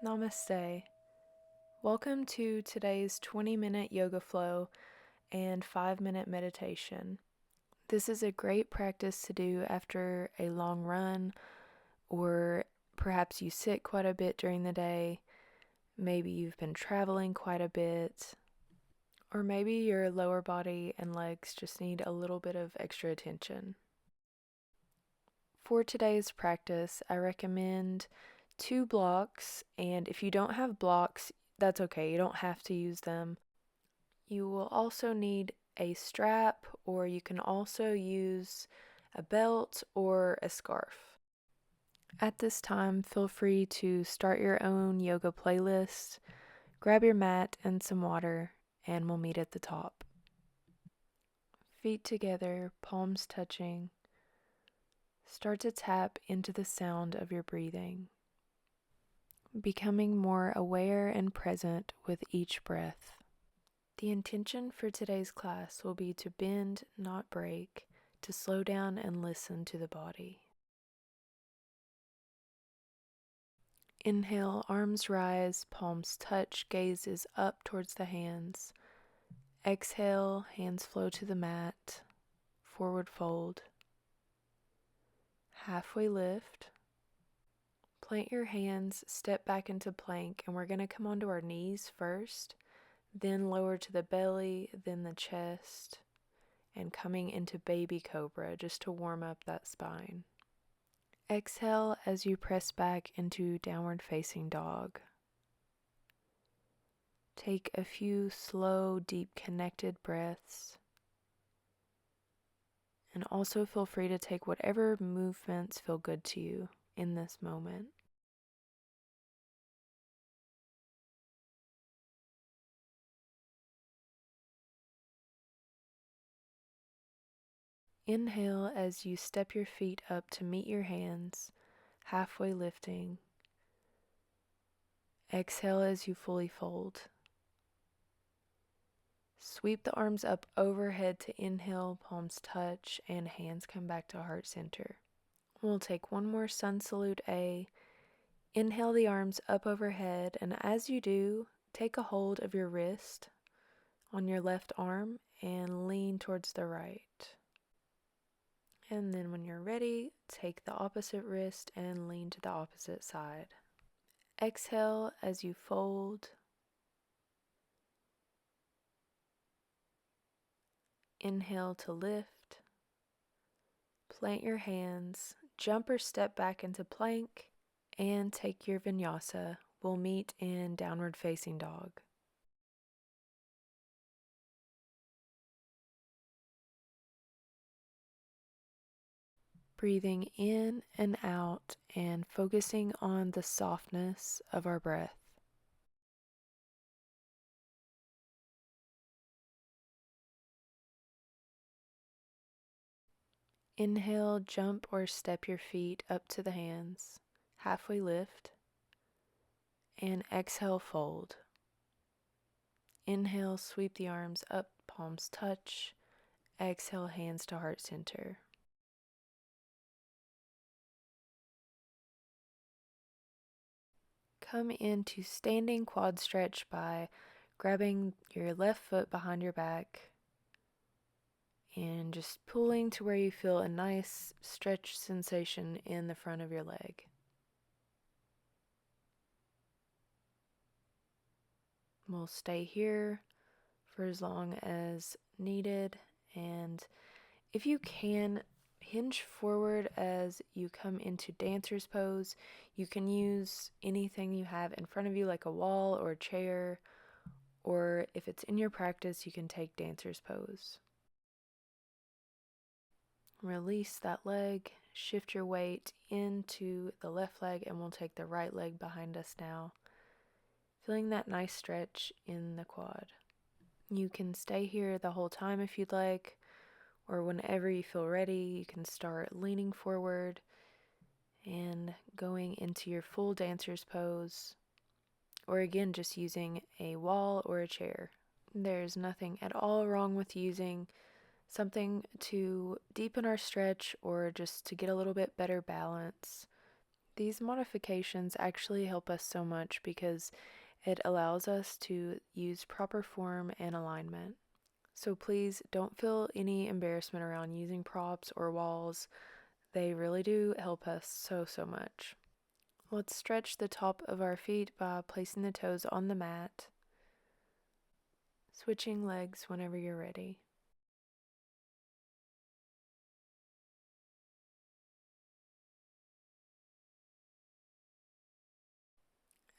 Namaste. Welcome to today's 20-minute yoga flow and 5-minute meditation. This is a great practice to do after a long run, or perhaps you sit quite a bit during the day. Maybe you've been traveling quite a bit, or maybe your lower body and legs just need a little bit of extra attention. For today's practice, I recommend 2 blocks, and if you don't have blocks, that's okay. You don't have to use them. You will also need a strap, or you can also use a belt or a scarf. At this time, feel free to start your own yoga playlist, grab your mat and some water, and we'll meet at the top. Feet together, palms touching. Start to tap into the sound of your breathing, becoming more aware and present with each breath. The intention for today's class will be to bend, not break, to slow down and listen to the body. Inhale, arms rise, palms touch, gaze is up towards the hands. Exhale, hands flow to the mat, forward fold. Halfway lift. Plant your hands, step back into plank, and we're going to come onto our knees first, then lower to the belly, then the chest, and coming into baby cobra just to warm up that spine. Exhale as you press back into downward facing dog. Take a few slow, deep connected breaths. And also feel free to take whatever movements feel good to you in this moment. Inhale as you step your feet up to meet your hands, halfway lifting. Exhale as you fully fold. Sweep the arms up overhead to inhale, palms touch, and hands come back to heart center. We'll take one more sun salute A. Inhale the arms up overhead, and as you do, take a hold of your wrist on your left arm and lean towards the right. And then when you're ready, take the opposite wrist and lean to the opposite side. Exhale as you fold. Inhale to lift. Plant your hands, jump or step back into plank, and take your vinyasa. We'll meet in downward facing dog. Breathing in and out and focusing on the softness of our breath. Inhale, jump or step your feet up to the hands, halfway lift, and exhale, fold. Inhale, sweep the arms up, palms touch. Exhale, hands to heart center. Come into standing quad stretch by grabbing your left foot behind your back and just pulling to where you feel a nice stretch sensation in the front of your leg. We'll stay here for as long as needed, and if you can, hinge forward as you come into dancer's pose. You can use anything you have in front of you, like a wall or a chair, or if it's in your practice, you can take dancer's pose. Release that leg, shift your weight into the left leg, and we'll take the right leg behind us now, feeling that nice stretch in the quad. You can stay here the whole time if you'd like, or whenever you feel ready, you can start leaning forward and going into your full dancer's pose, or again, just using a wall or a chair. There's nothing at all wrong with using something to deepen our stretch or just to get a little bit better balance. These modifications actually help us so much because it allows us to use proper form and alignment. So please don't feel any embarrassment around using props or walls. They really do help us so much. Let's stretch the top of our feet by placing the toes on the mat, switching legs whenever you're ready.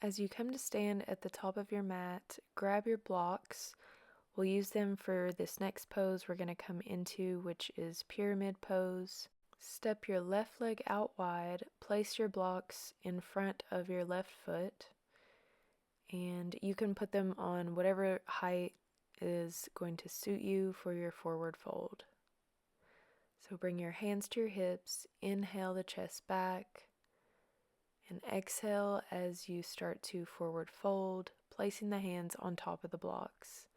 As you come to stand at the top of your mat, grab your blocks. We'll use them for this next pose we're going to come into, which is pyramid pose. Step your left leg out wide, place your blocks in front of your left foot, and you can put them on whatever height is going to suit you for your forward fold. So bring your hands to your hips, inhale the chest back, and exhale as you start to forward fold, placing the hands on top of the blocks.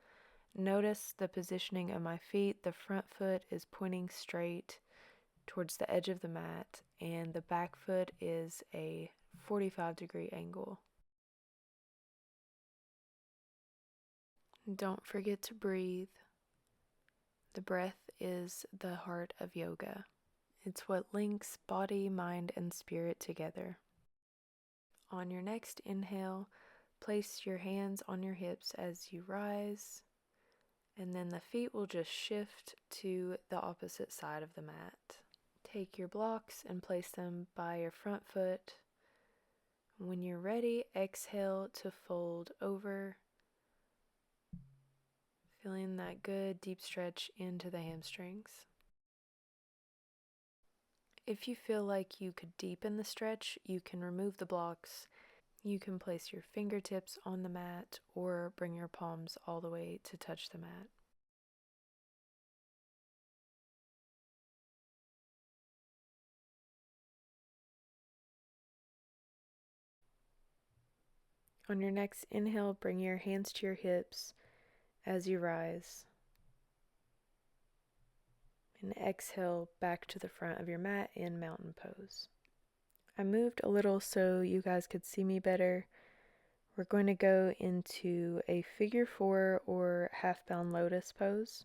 Notice the positioning of my feet. The front foot is pointing straight towards the edge of the mat, and the back foot is a 45-degree angle. Don't forget to breathe. The breath is the heart of yoga. It's what links body, mind, and spirit together. On your next inhale, place your hands on your hips as you rise, and then the feet will just shift to the opposite side of the mat. Take your blocks and place them by your front foot. When you're ready, exhale to fold over, feeling that good deep stretch into the hamstrings. If you feel like you could deepen the stretch, you can remove the blocks. You can place your fingertips on the mat or bring your palms all the way to touch the mat. On your next inhale, bring your hands to your hips as you rise. And exhale back to the front of your mat in mountain pose. I moved a little so you guys could see me better. We're going to go into a figure 4 or half bound lotus pose.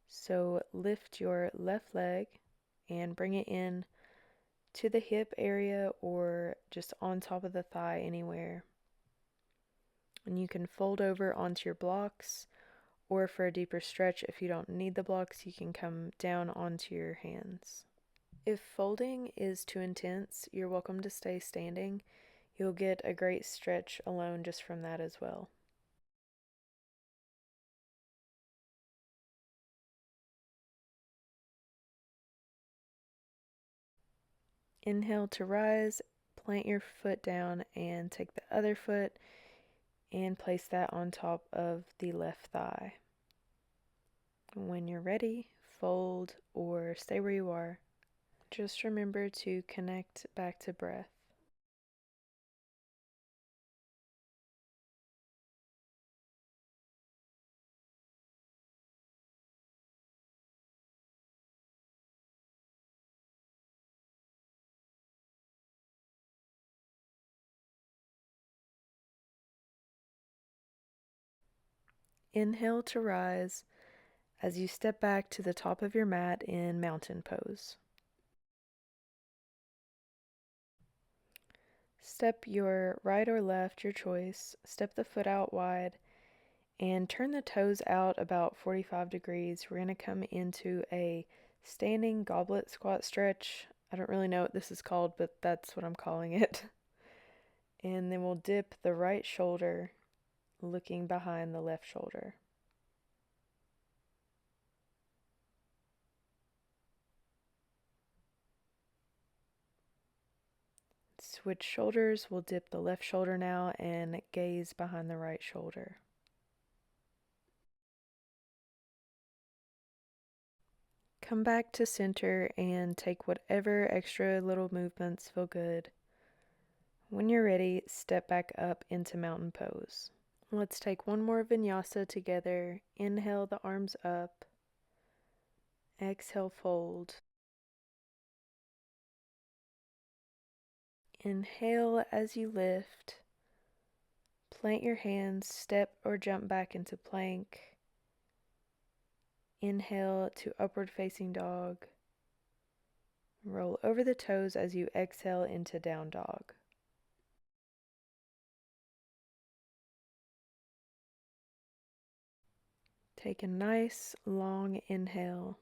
So lift your left leg and bring it in to the hip area or just on top of the thigh anywhere. And you can fold over onto your blocks, or for a deeper stretch, if you don't need the blocks, you can come down onto your hands. If folding is too intense, you're welcome to stay standing. You'll get a great stretch alone just from that as well. Inhale to rise, plant your foot down and take the other foot and place that on top of the left thigh. When you're ready, fold or stay where you are. Just remember to connect back to breath. Inhale to rise as you step back to the top of your mat in mountain pose. Step your right or left, your choice. Step the foot out wide and turn the toes out about 45 degrees. We're going to come into a standing goblet squat stretch. I don't really know what this is called, but that's what I'm calling it. And then we'll dip the right shoulder, looking behind the left shoulder. Switch shoulders, we'll dip the left shoulder now and gaze behind the right shoulder. Come back to center and take whatever extra little movements feel good. When you're ready, step back up into mountain pose. Let's take one more vinyasa together. Inhale the arms up. Exhale, fold. Inhale as you lift. Plant your hands, step or jump back into plank. Inhale to upward facing dog. Roll over the toes as you exhale into down dog. Take a nice long inhale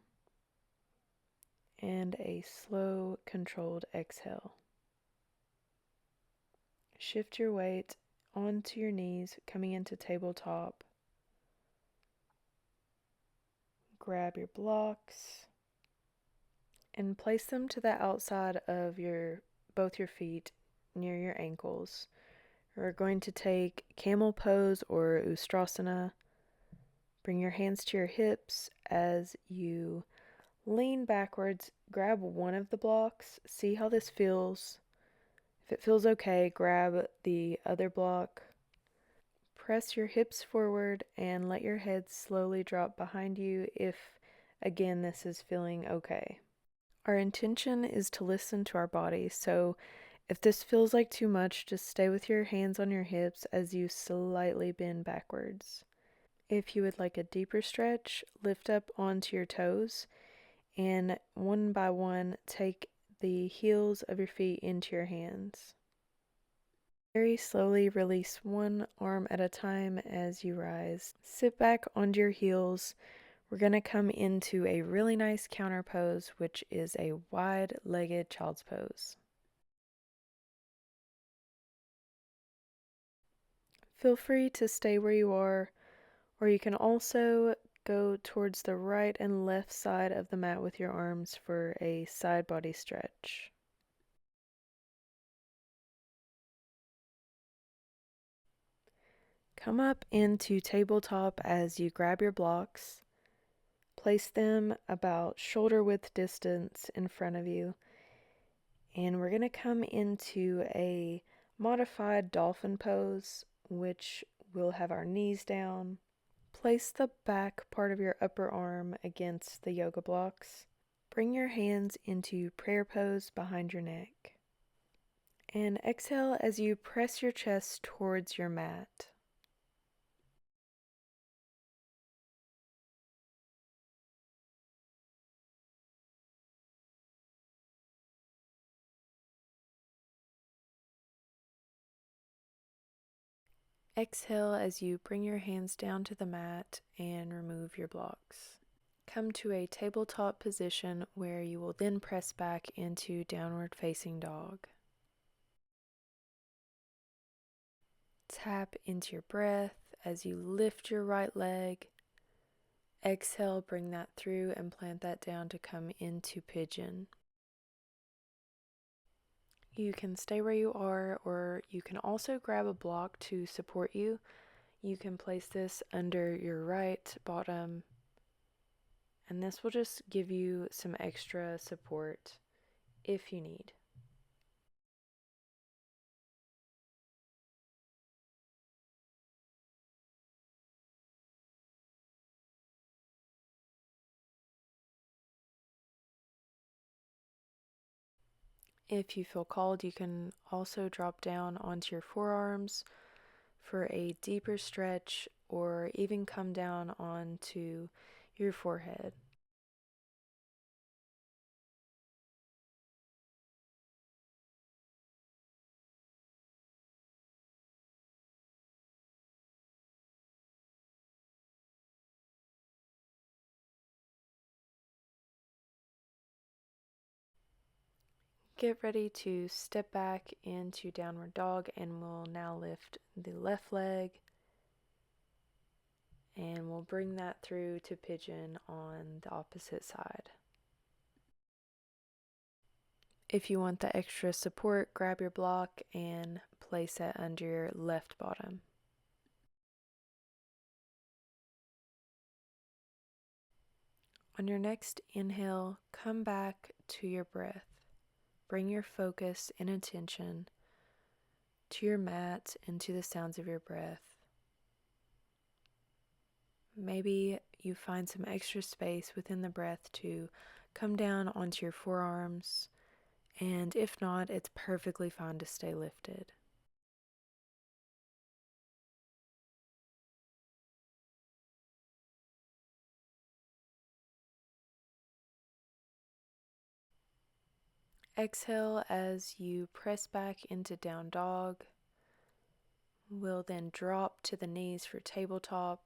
and a slow, controlled exhale. Shift your weight onto your knees, coming into tabletop. Grab your blocks and place them to the outside of both your feet near your ankles. We're going to take camel pose or ustrasana. Bring your hands to your hips as you lean backwards. Grab one of the blocks. See how this feels. If it feels okay, grab the other block. Press your hips forward and let your head slowly drop behind you if, again, this is feeling okay. Our intention is to listen to our body, so if this feels like too much, just stay with your hands on your hips as you slightly bend backwards. If you would like a deeper stretch, lift up onto your toes and one by one take the heels of your feet into your hands. Very slowly release one arm at a time as you rise. Sit back onto your heels. We're going to come into a really nice counter pose, which is a wide-legged child's pose. Feel free to stay where you are, or you can also go towards the right and left side of the mat with your arms for a side body stretch. Come up into tabletop as you grab your blocks. Place them about shoulder width distance in front of you. And we're going to come into a modified dolphin pose, which will have our knees down. Place the back part of your upper arm against the yoga blocks. Bring your hands into prayer pose behind your neck. And exhale as you press your chest towards your mat. Exhale as you bring your hands down to the mat and remove your blocks. Come to a tabletop position where you will then press back into downward facing dog. Tap into your breath as you lift your right leg. Exhale, bring that through and plant that down to come into pigeon. You can stay where you are, or you can also grab a block to support you. You can place this under your right bottom, and this will just give you some extra support if you need. If you feel called, you can also drop down onto your forearms for a deeper stretch, or even come down onto your forehead. Get ready to step back into downward dog, and we'll now lift the left leg and we'll bring that through to pigeon on the opposite side. If you want the extra support, grab your block and place it under your left bottom. On your next inhale, come back to your breath. Bring your focus and attention to your mat and to the sounds of your breath. Maybe you find some extra space within the breath to come down onto your forearms And if not, it's perfectly fine to stay lifted. Exhale as you press back into down dog. We'll then drop to the knees for tabletop.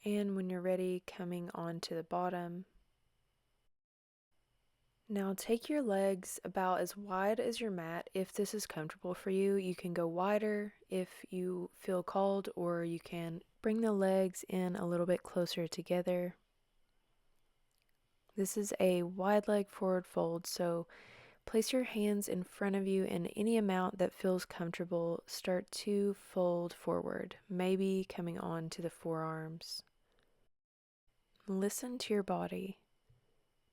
And when you're ready, coming onto the bottom. Now take your legs about as wide as your mat if this is comfortable for you. You can go wider if you feel called, or you can bring the legs in a little bit closer together. This is a wide leg forward fold, so place your hands in front of you in any amount that feels comfortable. Start to fold forward, maybe coming on to the forearms. Listen to your body.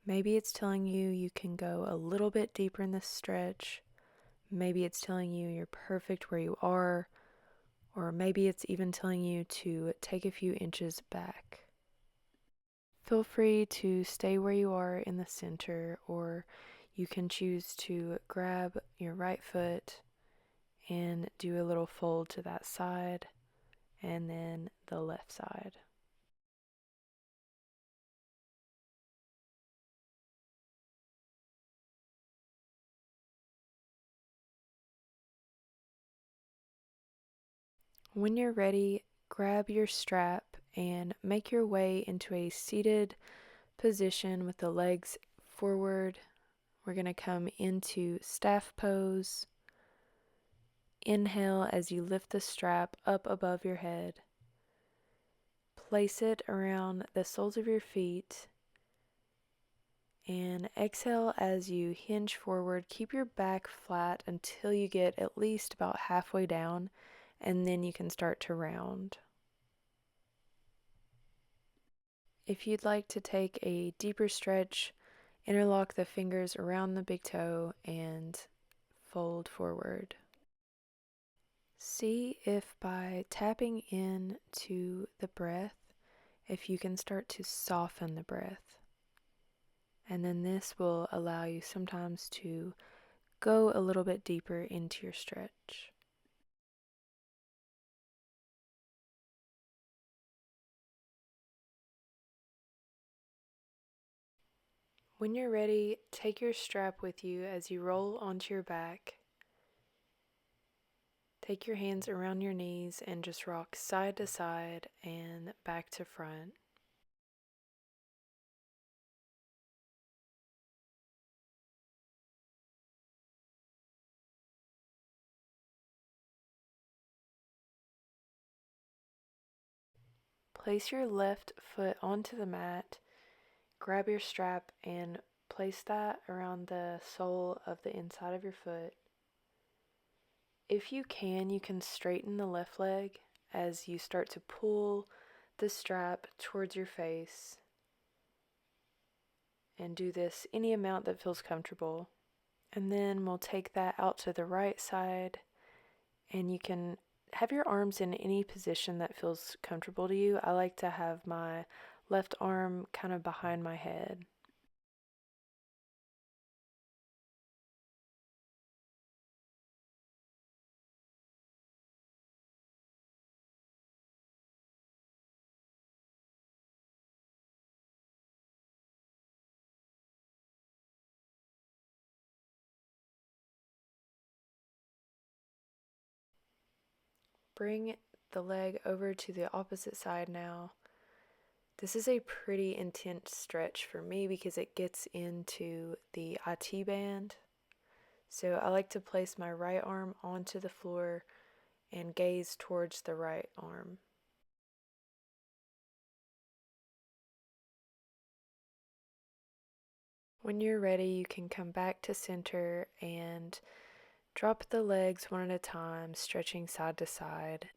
Maybe it's telling you you can go a little bit deeper in this stretch. Maybe it's telling you you're perfect where you are, or maybe it's even telling you to take a few inches back. Feel free to stay where you are in the center, or you can choose to grab your right foot and do a little fold to that side, and then the left side. When you're ready, grab your strap and make your way into a seated position with the legs forward. We're going to come into staff pose. Inhale as you lift the strap up above your head. Place it around the soles of your feet. And exhale as you hinge forward. Keep your back flat until you get at least about halfway down, and then you can start to round. If you'd like to take a deeper stretch, interlock the fingers around the big toe and fold forward. See if by tapping in to the breath, if you can start to soften the breath. And then this will allow you sometimes to go a little bit deeper into your stretch. When you're ready, take your strap with you as you roll onto your back. Take your hands around your knees and just rock side to side and back to front. Place your left foot onto the mat, grab your strap and place that around the sole of the inside of your foot. If you can straighten the left leg as you start to pull the strap towards your face, and do this any amount that feels comfortable. And then we'll take that out to the right side, and you can have your arms in any position that feels comfortable to you. I like to have my left arm kind of behind my head. Bring the leg over to the opposite side now. This is a pretty intense stretch for me because it gets into the IT band. So I like to place my right arm onto the floor and gaze towards the right arm. When you're ready, you can come back to center and drop the legs one at a time, stretching side to side.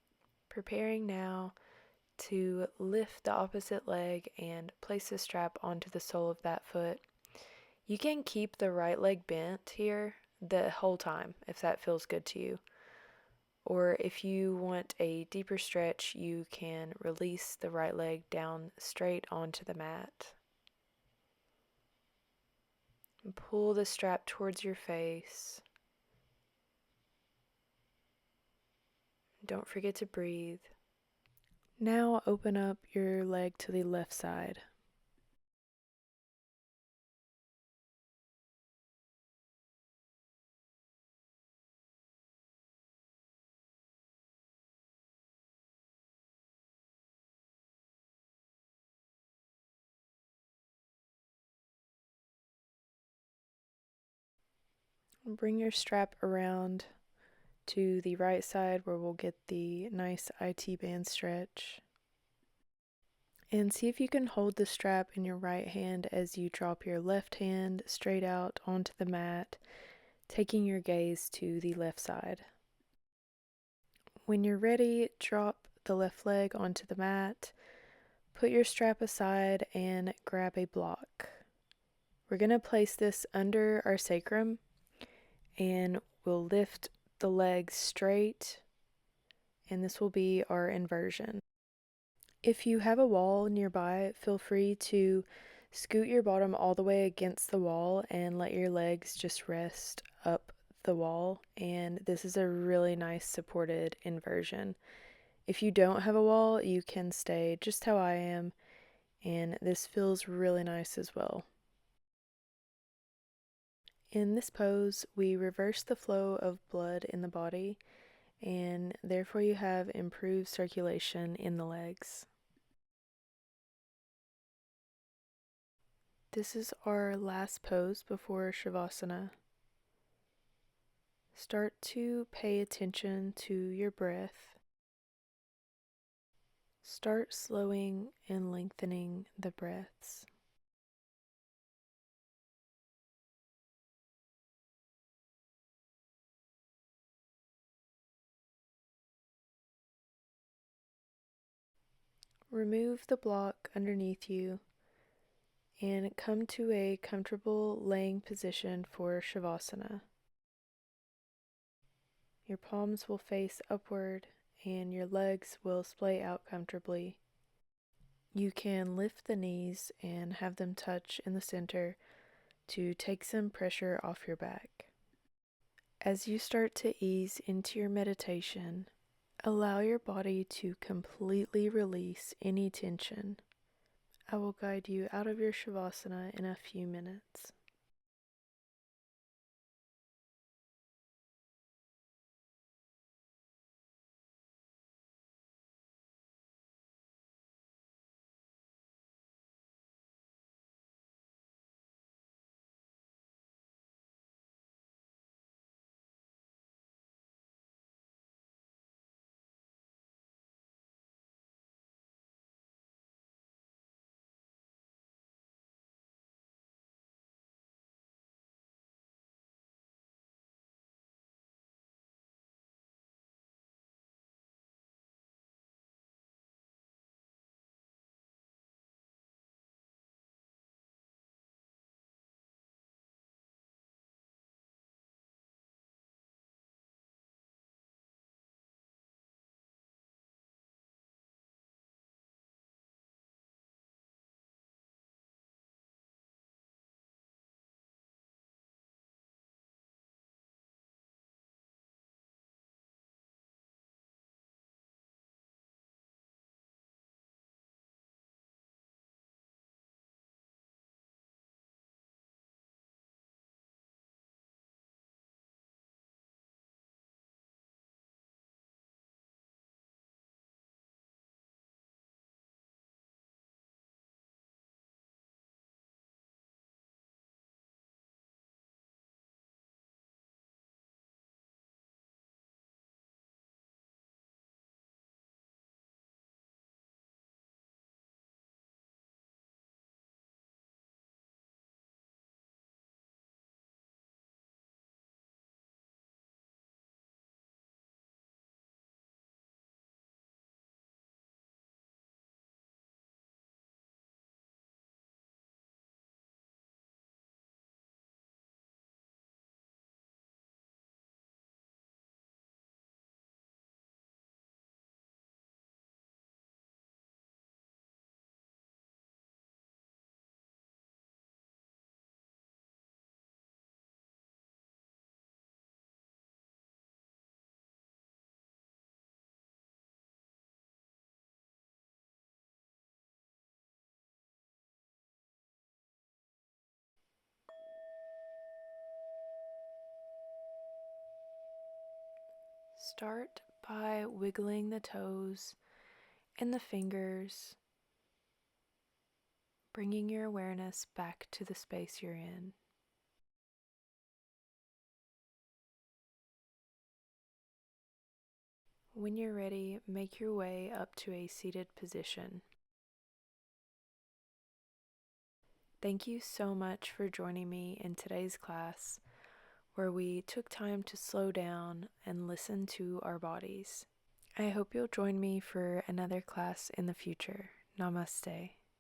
Preparing now to lift the opposite leg and place the strap onto the sole of that foot. You can keep the right leg bent here the whole time if that feels good to you. Or if you want a deeper stretch, you can release the right leg down straight onto the mat. And pull the strap towards your face. Don't forget to breathe. Now open up your leg to the left side. Bring your strap around to the right side where we'll get the nice IT band stretch. And see if you can hold the strap in your right hand as you drop your left hand straight out onto the mat, taking your gaze to the left side. When you're ready, drop the left leg onto the mat, put your strap aside, and grab a block. We're going to place this under our sacrum, and we'll lift the legs straight, and this will be our inversion. If you have a wall nearby, feel free to scoot your bottom all the way against the wall and let your legs just rest up the wall, and this is a really nice supported inversion. If you don't have a wall, you can stay just how I am, and this feels really nice as well. In this pose, we reverse the flow of blood in the body, and therefore you have improved circulation in the legs. This is our last pose before Shavasana. Start to pay attention to your breath. Start slowing and lengthening the breaths. Remove the block underneath you and come to a comfortable laying position for Shavasana. Your palms will face upward and your legs will splay out comfortably. You can lift the knees and have them touch in the center to take some pressure off your back. As you start to ease into your meditation, allow your body to completely release any tension. I will guide you out of your Shavasana in a few minutes. Start by wiggling the toes and the fingers, bringing your awareness back to the space you're in. When you're ready, make your way up to a seated position. Thank you so much for joining me in today's class, where we took time to slow down and listen to our bodies. I hope you'll join me for another class in the future. Namaste.